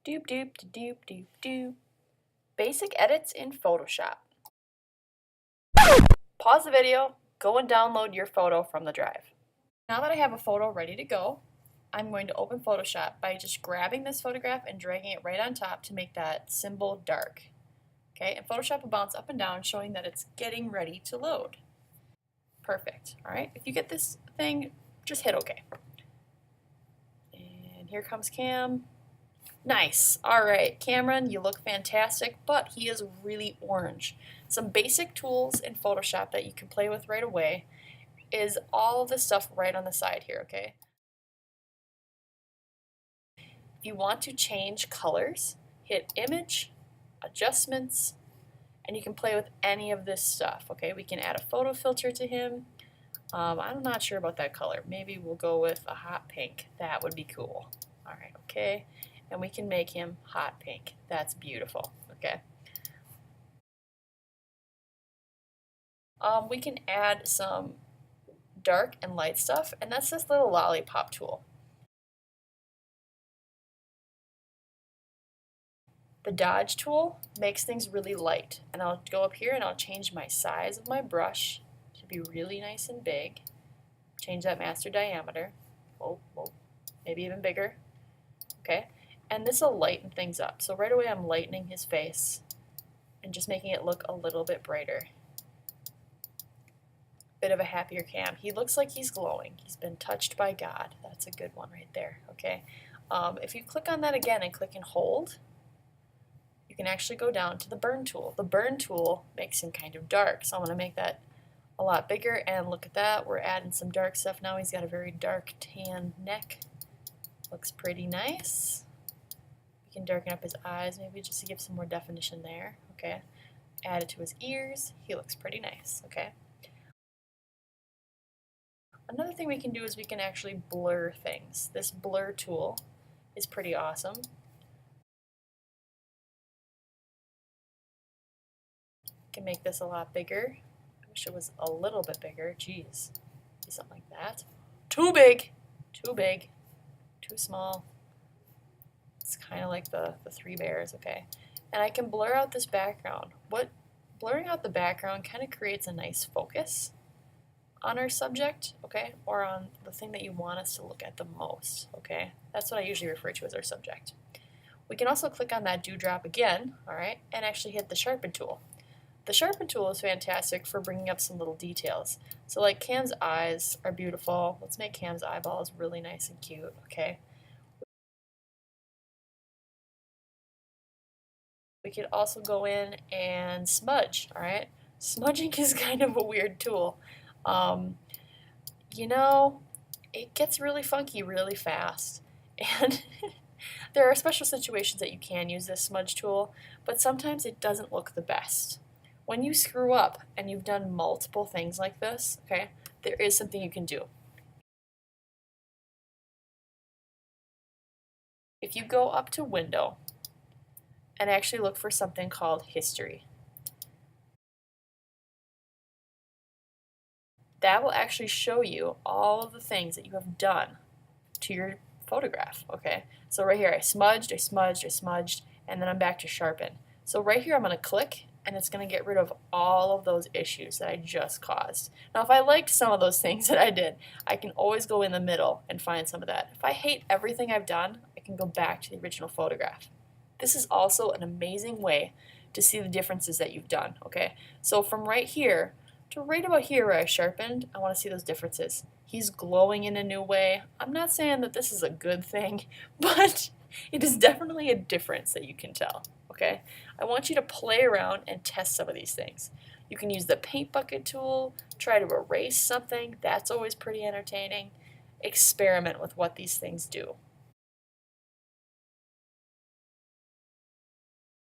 Doop doop doop doop doop. Basic edits in Photoshop. Pause the video, go and download your photo from the drive. Now that I have a photo ready to go, I'm going to open Photoshop by just grabbing this photograph and dragging it right on top to make that symbol dark. Okay, and Photoshop will bounce up and down showing that it's getting ready to load. Perfect. Alright, if you get this thing, just hit OK. And here comes Cam. Nice. Alright, Cameron, you look fantastic, but he is really orange. Some basic tools in Photoshop that you can play with right away is all of this stuff right on the side here, okay? If you want to change colors, hit Image, Adjustments, and you can play with any of this stuff, okay? We can add a photo filter to him. I'm not sure about that color. Maybe we'll go with a hot pink. That would be cool. Alright, okay. And we can make him hot pink. That's beautiful, okay? We can add some dark and light stuff, and that's this little lollipop tool. The dodge tool makes things really light, and I'll go up here and I'll change my size of my brush to be really nice and big. Change that master diameter. Whoa, maybe even bigger. Okay, and this will lighten things up. So right away I'm lightening his face and just making it look a little bit brighter. Bit of a happier Cam. He looks like he's glowing. He's been touched by God. That's a good one right there. Okay. If you click on that again and click and hold, you can actually go down to the burn tool. The burn tool makes him kind of dark, so I'm going to make that a lot bigger, and look at that. We're adding some dark stuff now. He's got a very dark tan neck. Looks pretty nice. We can darken up his eyes maybe just to give some more definition there. Okay. Add it to his ears. He looks pretty nice. Okay. Another thing we can do is we can actually blur things. This blur tool is pretty awesome. Can make this a lot bigger. I wish it was a little bit bigger. Jeez. Something like that. Too big. Too big. Too small. It's kind of like the three bears, okay? And I can blur out this background. Blurring out the background kind of creates a nice focus on our subject, okay, or on the thing that you want us to look at the most, okay? That's what I usually refer to as our subject. We can also click on that dewdrop again, all right, and actually hit the sharpen tool. The sharpen tool is fantastic for bringing up some little details. So like Cam's eyes are beautiful. Let's make Cam's eyeballs really nice and cute, okay? We could also go in and smudge, all right? Smudging is kind of a weird tool. You know, it gets really funky really fast, and there are special situations that you can use this smudge tool, but sometimes it doesn't look the best. When you screw up and you've done multiple things like this, okay, there is something you can do. If you go up to Window and actually look for something called History, that will actually show you all of the things that you have done to your photograph, okay? So right here, I smudged, and then I'm back to sharpen. So right here, I'm going to click, and it's going to get rid of all of those issues that I just caused. Now, if I liked some of those things that I did, I can always go in the middle and find some of that. If I hate everything I've done, I can go back to the original photograph. This is also an amazing way to see the differences that you've done, okay? So from right here to right about here where I sharpened, I want to see those differences. He's glowing in a new way. I'm not saying that this is a good thing, but it is definitely a difference that you can tell, okay? I want you to play around and test some of these things. You can use the paint bucket tool, try to erase something. That's always pretty entertaining. Experiment with what these things do.